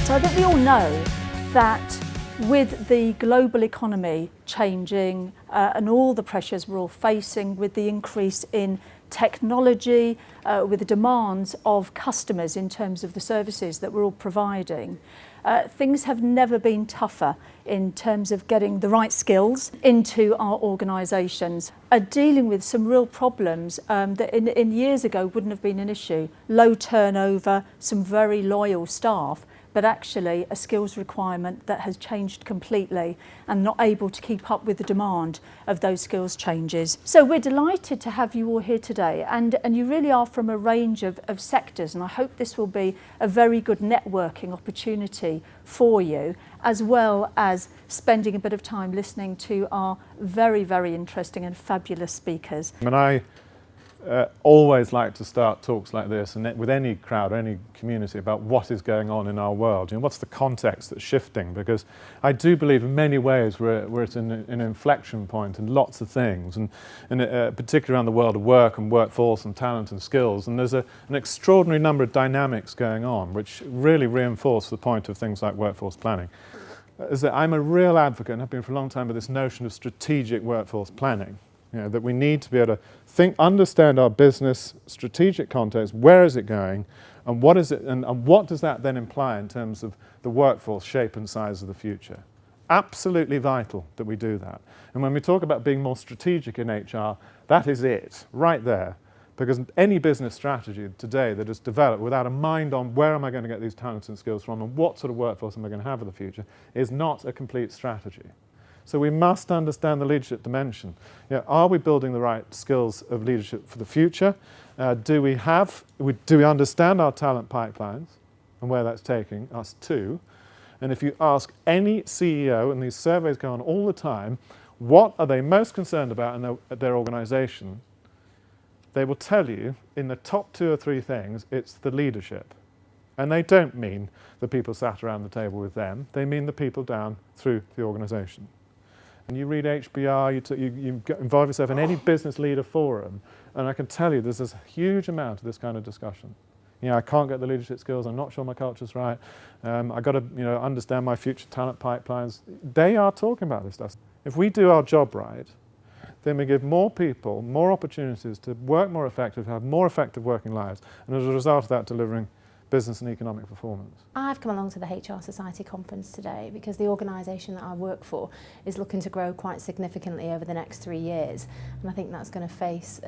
So I think we all know that with the global economy changing and all the pressures we're all facing with the increase in technology, with the demands of customers in terms of the services that we're all providing, things have never been tougher in terms of getting the right skills into our organisations, dealing with some real problems that in years ago wouldn't have been an issue. Low turnover, some very loyal staff, but actually a skills requirement that has changed completely and not able to keep up with the demand of those skills changes. So we're delighted to have you all here today, and you really are from a range of sectors, and I hope this will be a very good networking opportunity for you, as well as spending a bit of time listening to our very, very interesting and fabulous speakers. And I always like to start talks like this and with any crowd, any community, about what is going on in our world. You know, what's the context that's shifting? Because I do believe in many ways we're at an inflection point in lots of things, and particularly around the world of work and workforce and talent and skills. And there's an extraordinary number of dynamics going on which really reinforce the point of things like workforce planning. Is that I'm a real advocate, and have been for a long time, of this notion of strategic workforce planning. You know, that we need to be able to understand our business, strategic context, where is it going, and what is it, and what does that then imply in terms of the workforce shape and size of the future? Absolutely vital that we do that. And when we talk about being more strategic in HR, that is it, right there. Because any business strategy today that is developed without a mind on where am I going to get these talents and skills from and what sort of workforce am I going to have in the future is not a complete strategy. So we must understand the leadership dimension. You know, are we building the right skills of leadership for the future? Do we understand our talent pipelines and where that's taking us to? And if you ask any CEO, and these surveys go on all the time, what are they most concerned about in their organisation? They will tell you in the top 2 or 3 things, it's the leadership. And they don't mean the people sat around the table with them. They mean the people down through the organisation. And you read HBR, you involve yourself in any business leader forum, and I can tell you there's this huge amount of this kind of discussion. You know, I can't get the leadership skills, I'm not sure my culture's right, I've got to understand my future talent pipelines. They are talking about this stuff. If we do our job right, then we give more people more opportunities to work more effectively, have more effective working lives, and as a result of that, delivering business and economic performance. I've come along to the HR Society conference today because the organisation that I work for is looking to grow quite significantly over the next 3 years, and I think that's going to face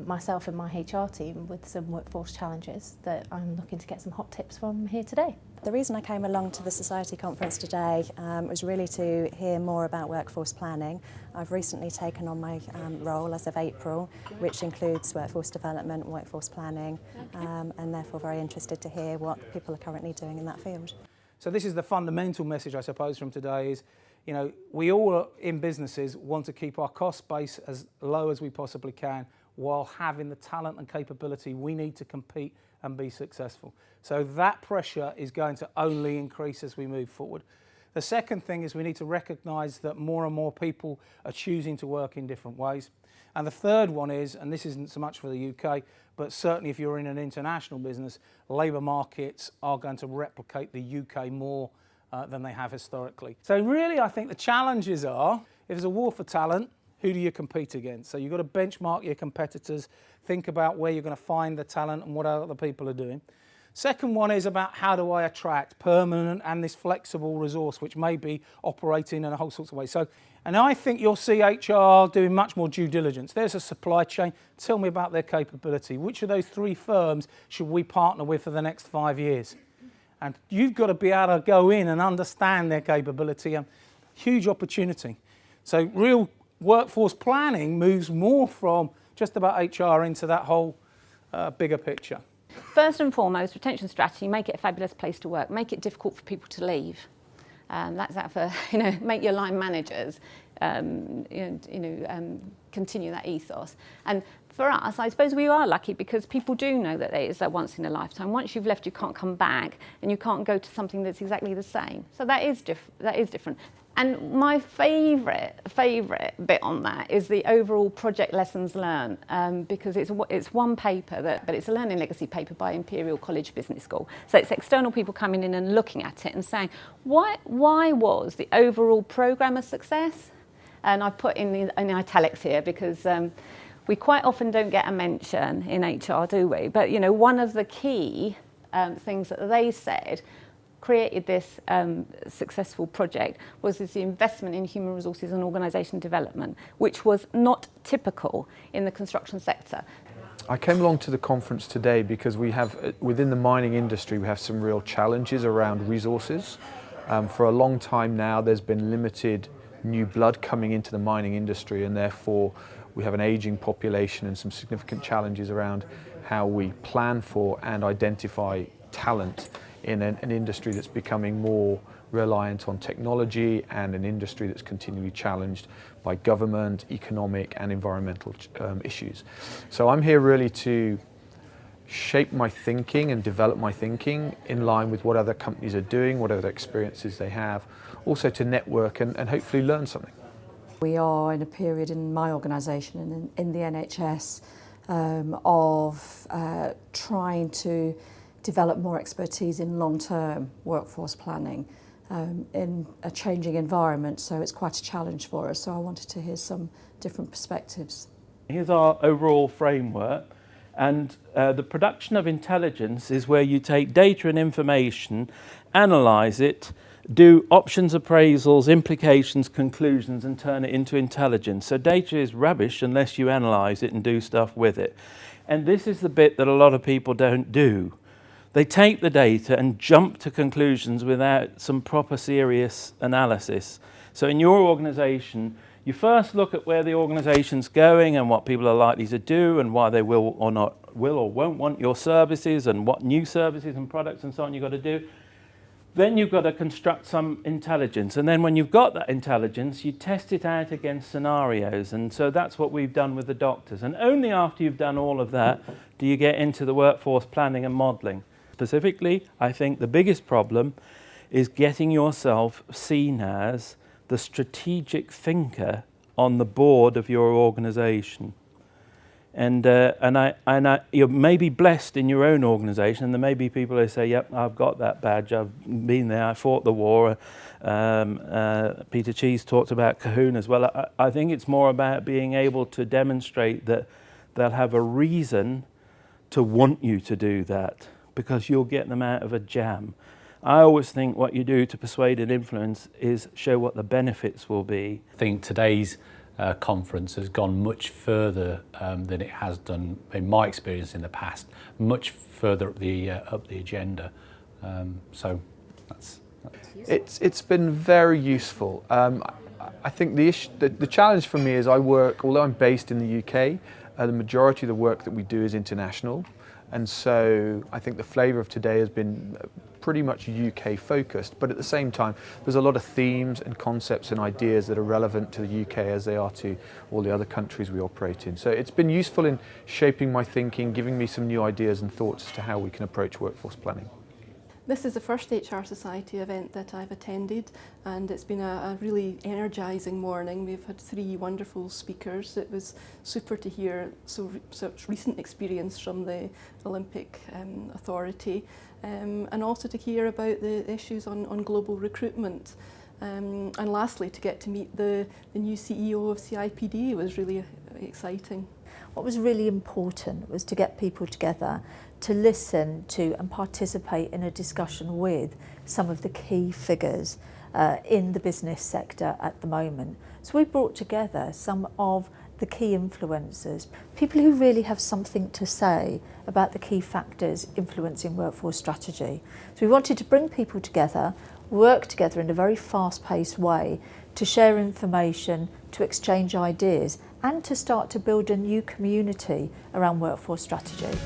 myself and my HR team with some workforce challenges that I'm looking to get some hot tips from here today. The reason I came along to the Society conference today was really to hear more about workforce planning. I've recently taken on my role as of April, which includes workforce development, workforce planning, and therefore very interested to hear what people are currently doing in that field. So this is the fundamental message, I suppose, from today is, you know, we all in businesses want to keep our cost base as low as we possibly can while having the talent and capability we need to compete and be successful. So that pressure is going to only increase as we move forward. The second thing is we need to recognise that more and more people are choosing to work in different ways. And the third one is, and this isn't so much for the UK, but certainly if you're in an international business, labour markets are going to replicate the UK more than they have historically. So really I think the challenges are, if there's a war for talent, who do you compete against? So you've got to benchmark your competitors, think about where you're going to find the talent and what other people are doing. Second one is about how do I attract permanent and this flexible resource which may be operating in a whole sorts of ways. So, and I think you'll see HR doing much more due diligence. There's a supply chain, tell me about their capability. Which of those 3 firms should we partner with for the next 5 years? And you've got to be able to go in and understand their capability, and huge opportunity. So real workforce planning moves more from just about HR into that whole bigger picture. First and foremost, retention strategy, make it a fabulous place to work, make it difficult for people to leave. That's that for, make your line managers, continue that ethos. And for us, I suppose we are lucky because people do know that it is a once in a lifetime. Once you've left, you can't come back and you can't go to something that's exactly the same. So that is different. And my favourite bit on that is the overall project lessons learned, because it's one paper, but it's a learning legacy paper by Imperial College Business School. So it's external people coming in and looking at it and saying, why was the overall programme a success? And I've put in italics here because we quite often don't get a mention in HR, do we? But you know, one of the key things that they said created this successful project was this investment in human resources and organisation development, which was not typical in the construction sector. I came along to the conference today because we have, within the mining industry, we have some real challenges around resources. For a long time now, there's been limited new blood coming into the mining industry, and therefore we have an ageing population and some significant challenges around how we plan for and identify talent in an industry that's becoming more reliant on technology and an industry that's continually challenged by government, economic and environmental issues. So I'm here really to shape my thinking and develop my thinking in line with what other companies are doing, what other experiences they have, also to network and hopefully learn something. We are in a period in my organisation and in the NHS of trying to develop more expertise in long-term workforce planning in a changing environment, so it's quite a challenge for us. So I wanted to hear some different perspectives. Here's our overall framework, and the production of intelligence is where you take data and information, analyse it, do options appraisals, implications, conclusions, and turn it into intelligence. So data is rubbish unless you analyse it and do stuff with it. And this is the bit that a lot of people don't do. They take the data and jump to conclusions without some proper serious analysis. So in your organisation, you first look at where the organisation's going and what people are likely to do and why they will or won't want your services and what new services and products and so on you've got to do. Then you've got to construct some intelligence. And then when you've got that intelligence, you test it out against scenarios. And so that's what we've done with the doctors. And only after you've done all of that do you get into the workforce planning and modelling. Specifically, I think the biggest problem is getting yourself seen as the strategic thinker on the board of your organisation. And you may be blessed in your own organisation, and there may be people who say, yep, I've got that badge, I've been there, I fought the war. Peter Cheese talked about Cahoon as well. I think it's more about being able to demonstrate that they'll have a reason to want you to do that, because you'll get them out of a jam. I always think what you do to persuade and influence is show what the benefits will be. I think today's conference has gone much further than it has done, in my experience in the past, much further up the agenda. So that's It's been very useful. I think the challenge for me is although I'm based in the UK, the majority of the work that we do is international. And so I think the flavour of today has been pretty much UK focused, but at the same time there's a lot of themes and concepts and ideas that are relevant to the UK as they are to all the other countries we operate in. So it's been useful in shaping my thinking, giving me some new ideas and thoughts as to how we can approach workforce planning. This is the first HR Society event that I've attended, and it's been a really energising morning. We've had 3 wonderful speakers. It was super to hear such recent experience from the Olympic Authority, and also to hear about the issues on global recruitment. And lastly, to get to meet the new CEO of CIPD was really exciting. What was really important was to get people together to listen to and participate in a discussion with some of the key figures in the business sector at the moment. So we brought together some of the key influencers, people who really have something to say about the key factors influencing workforce strategy. So we wanted to bring people together, work together in a very fast-paced way to share information, to exchange ideas, and to start to build a new community around workforce strategy.